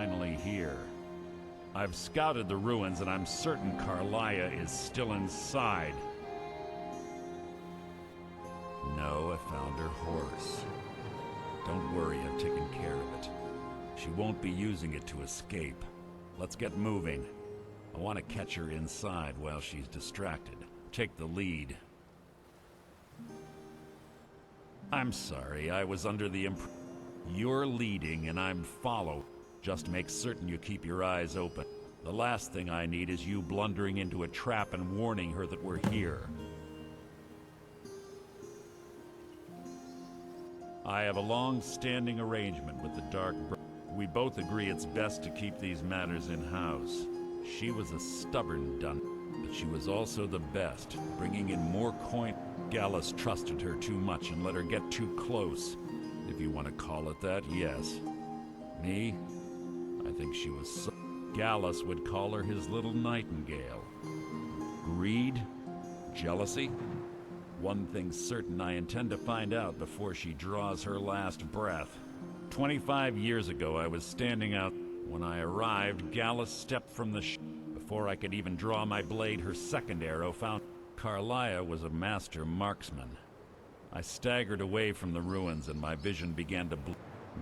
finally here. I've scouted the ruins and I'm certain Carlaia is still inside. No, I found her horse. Don't worry, I've taken care of it. She won't be using it to escape. Let's get moving. I want to catch her inside while she's distracted. Take the lead. I'm sorry, I was under the impression. You're leading and I'm following. Just make certain you keep your eyes open. The last thing I need is you blundering into a trap and warning her that we're here. I have a long-standing arrangement with the Dark Brother. We both agree it's best to keep these matters in-house. She was a stubborn dun, but she was also the best, bringing in more coin. Gallus trusted her too much and let her get too close. If you want to call it that, yes. Me? I think she was so... Gallus would call her his little nightingale. Greed? Jealousy? One thing's certain, I intend to find out before she draws her last breath. 25 years ago, I was standing out. When I arrived, Gallus stepped from the Before I could even draw my blade, her second arrow found... Carlaia was a master marksman. I staggered away from the ruins and my vision began to blur.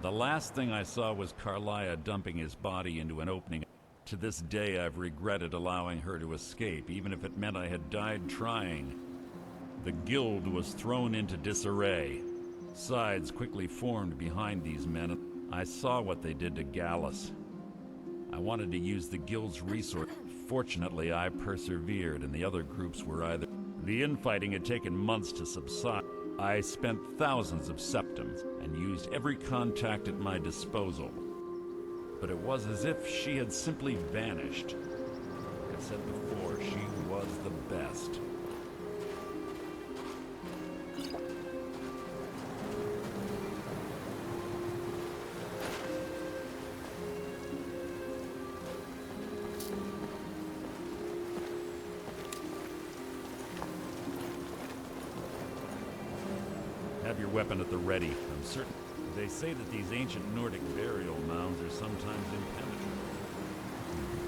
The last thing I saw was Carlaia dumping his body into an opening. To this day, I've regretted allowing her to escape, even if it meant I had died trying. The guild was thrown into disarray. Sides quickly formed behind these men. I saw what they did to Gallus. I wanted to use the guild's resource. Fortunately, I persevered, and the other groups were either... The infighting had taken months to subside. I spent thousands of septims and used every contact at my disposal. But it was as if she had simply vanished. Like I said before, she was the best. Have your weapon at the ready. I'm certain. They say that these ancient Nordic burial mounds are sometimes impenetrable.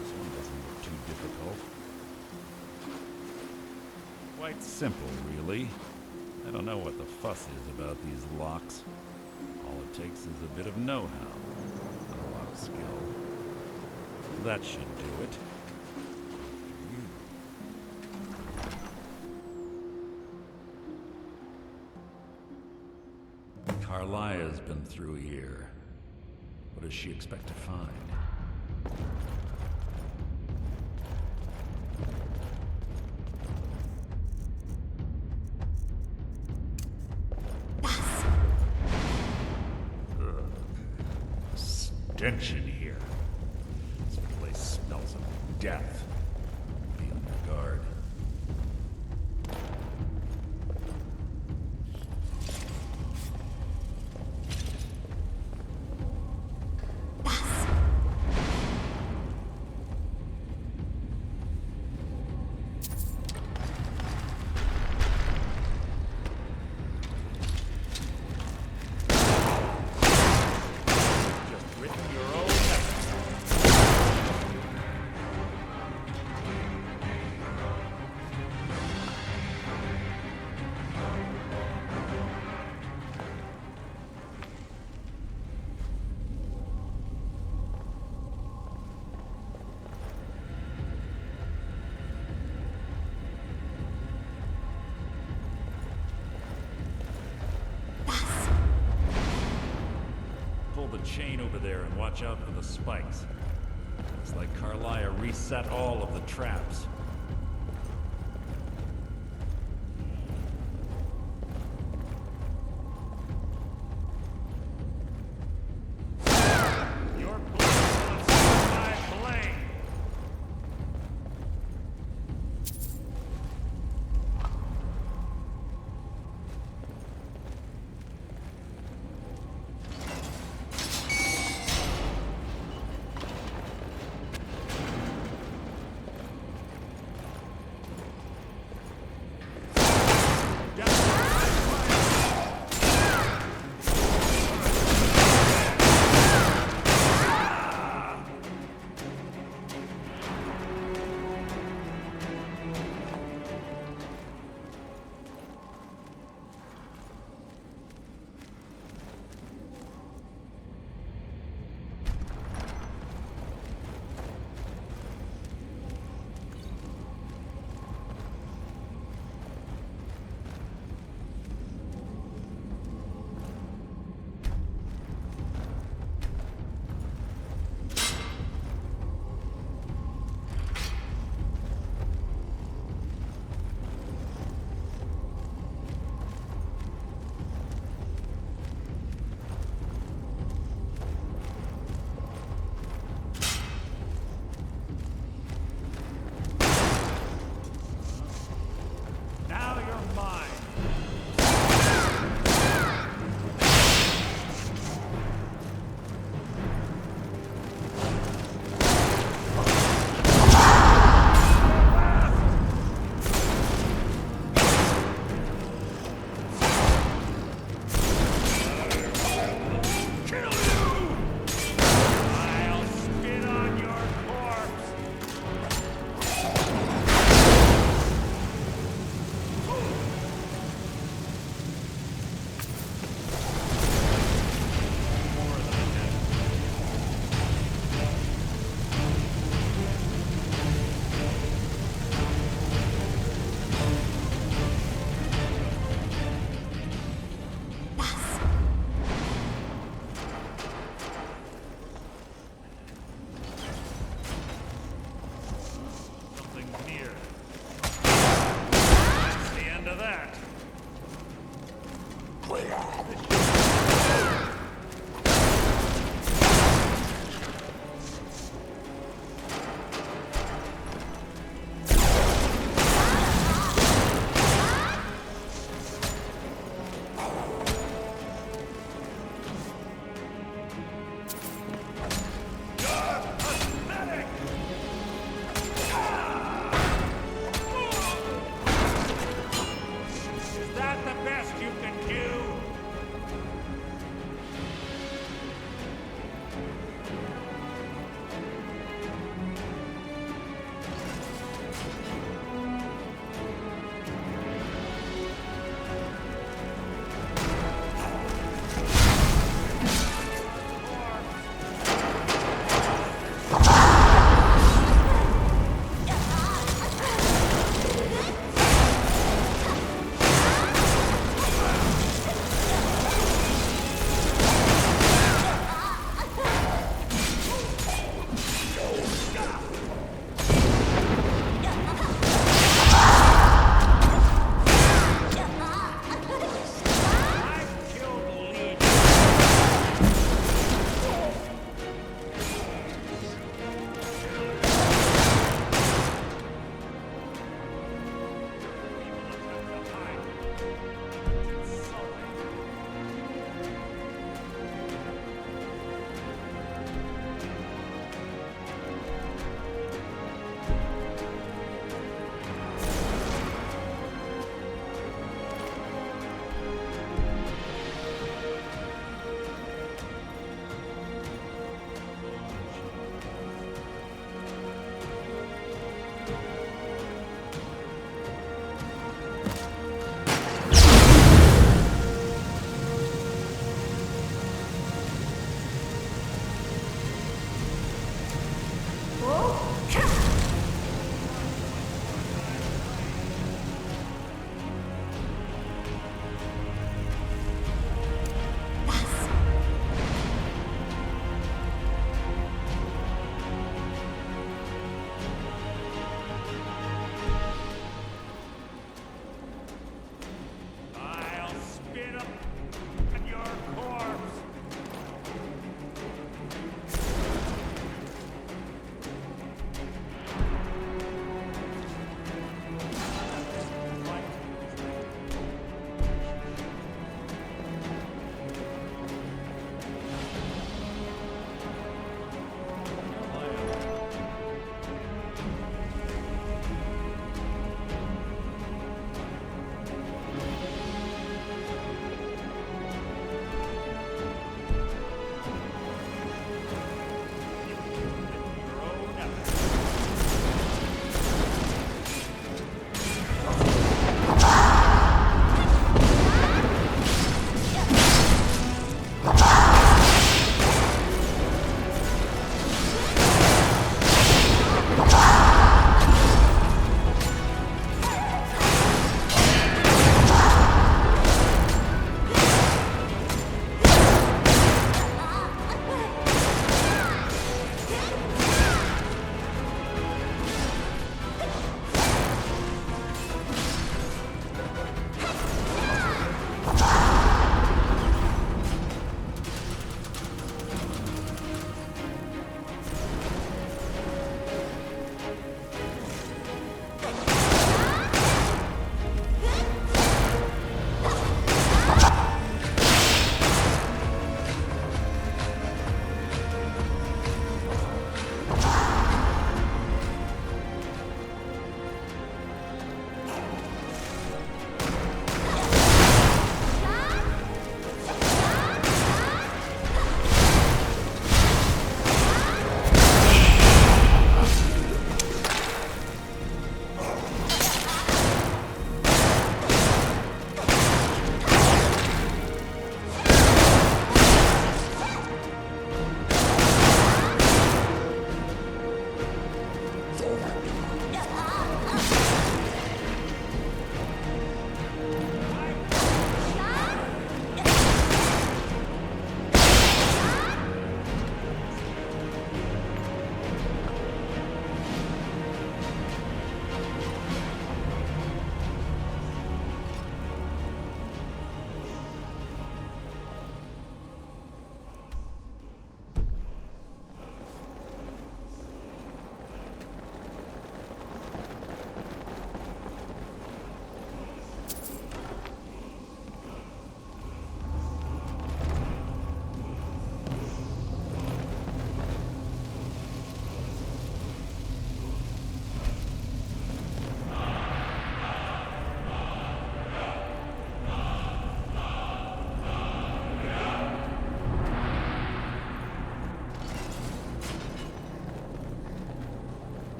This one doesn't look too difficult. Quite simple, really. I don't know what the fuss is about these locks. All it takes is a bit of know-how, and a lot of skill. That should do it. Carlaia's been through here. What does she expect to find? Stench in here. This place smells of death. Be on your guard. The chain over there and watch out for the spikes. Looks like Carlaia reset all of the traps. Your blood is my blade. that? Is that the best you can do?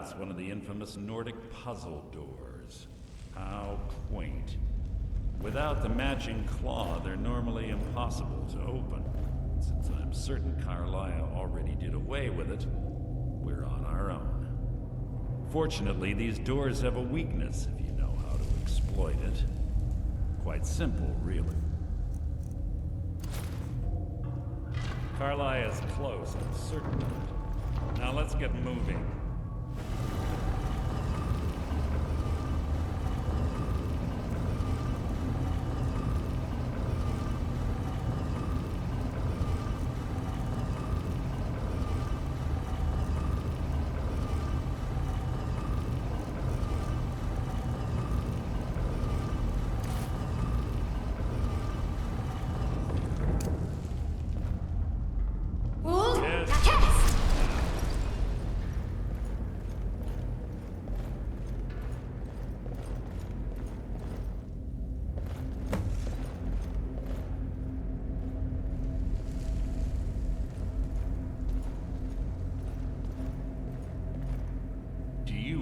it's one of the infamous Nordic puzzle doors. How quaint. Without the matching claw, they're normally impossible to open. Since I'm certain Carlaia already did away with it, we're on our own. Fortunately, these doors have a weakness if you know how to exploit it. Quite simple, really. Carlaia's close, I'm certain of it. Now let's get moving.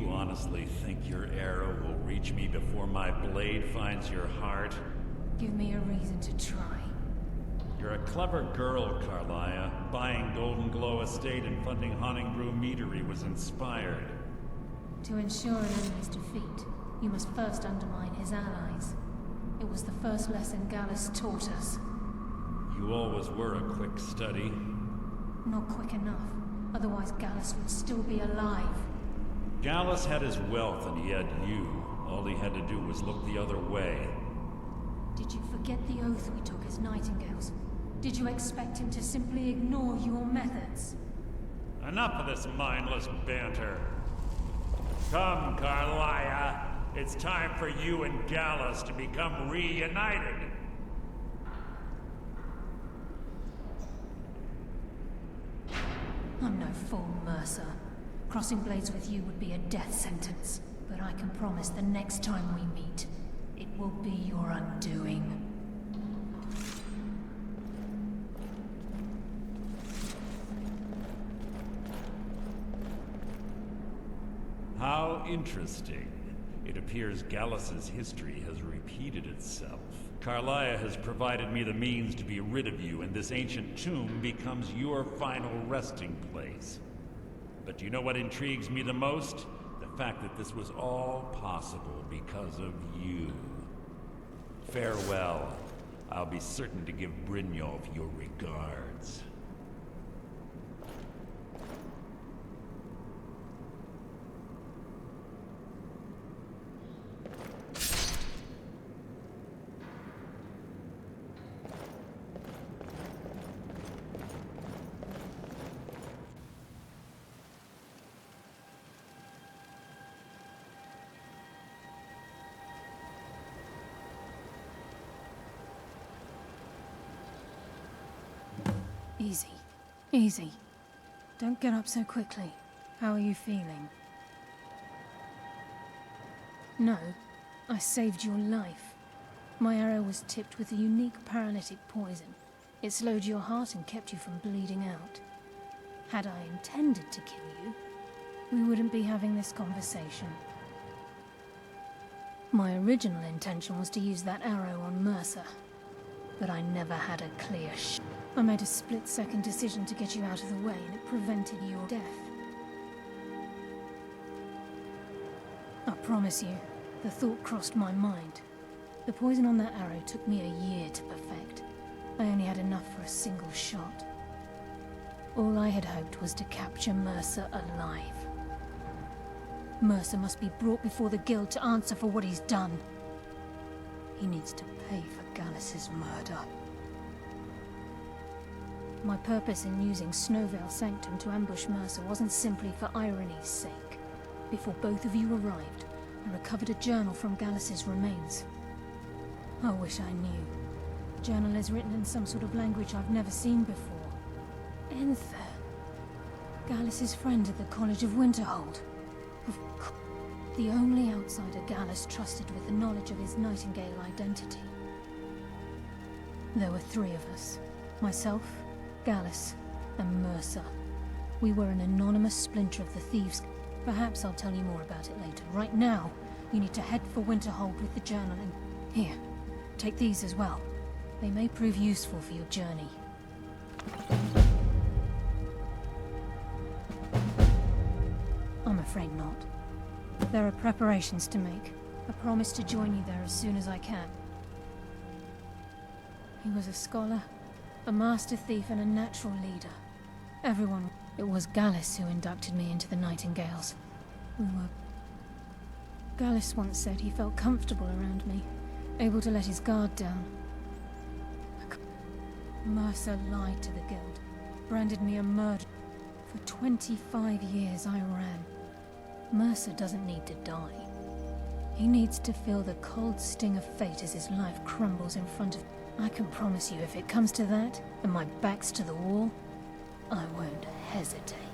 Honestly think your arrow will reach me before my blade finds your heart? Give me a reason to try. You're a clever girl, Carlaia. Buying Golden Glow Estate and funding Honningbrew Meadery was inspired. To ensure an enemy's defeat, you must first undermine his allies. It was the first lesson Gallus taught us. You always were a quick study. Not quick enough. Otherwise Gallus would still be alive. Gallus had his wealth and he had you. All he had to do was look the other way. Did you forget the oath we took as Nightingales? Did you expect him to simply ignore your methods? Enough of this mindless banter. Come, Carlaia. It's time for you and Gallus to become reunited. I'm no fool, Mercer. Crossing blades with you would be a death sentence. But I can promise the next time we meet, it will be your undoing. How interesting. It appears Gallus's history has repeated itself. Carlaia has provided me the means to be rid of you, and this ancient tomb becomes your final resting place. But do you know what intrigues me the most? The fact that this was all possible because of you. Farewell. I'll be certain to give Brynjolf your regards. Easy. Easy. Don't get up so quickly. How are you feeling? No, I saved your life. My arrow was tipped with a unique paralytic poison. It slowed your heart and kept you from bleeding out. Had I intended to kill you, we wouldn't be having this conversation. My original intention was to use that arrow on Mercer, but I never had a clear shot. I made a split-second decision to get you out of the way, and it prevented your death. I promise you, the thought crossed my mind. The poison on that arrow took me a year to perfect. I only had enough for a single shot. All I had hoped was to capture Mercer alive. Mercer must be brought before the Guild to answer for what he's done. He needs to pay for Gallus's murder. My purpose in using Snowveil Sanctum to ambush Mercer wasn't simply for irony's sake. Before both of you arrived, I recovered a journal from Gallus's remains. I wish I knew. The journal is written in some sort of language I've never seen before. Enther. Gallus's friend at the College of Winterhold. Of course. The only outsider Gallus trusted with the knowledge of his Nightingale identity. There were three of us. Myself, Gallus, and Mercer. We were an anonymous splinter of the Thieves. Perhaps I'll tell you more about it later. Right now, you need to head for Winterhold with the journal and... Here, take these as well. They may prove useful for your journey. I'm afraid not. There are preparations to make. I promise to join you there as soon as I can. He was a scholar, a master thief and a natural leader. Everyone... It was Gallus who inducted me into the Nightingales. Gallus once said he felt comfortable around me, able to let his guard down. Mercer lied to the guild, branded me a murderer. For 25 years I ran. Mercer doesn't need to die. He needs to feel the cold sting of fate as his life crumbles in front of... I can promise you, if it comes to that, and my back's to the wall, I won't hesitate.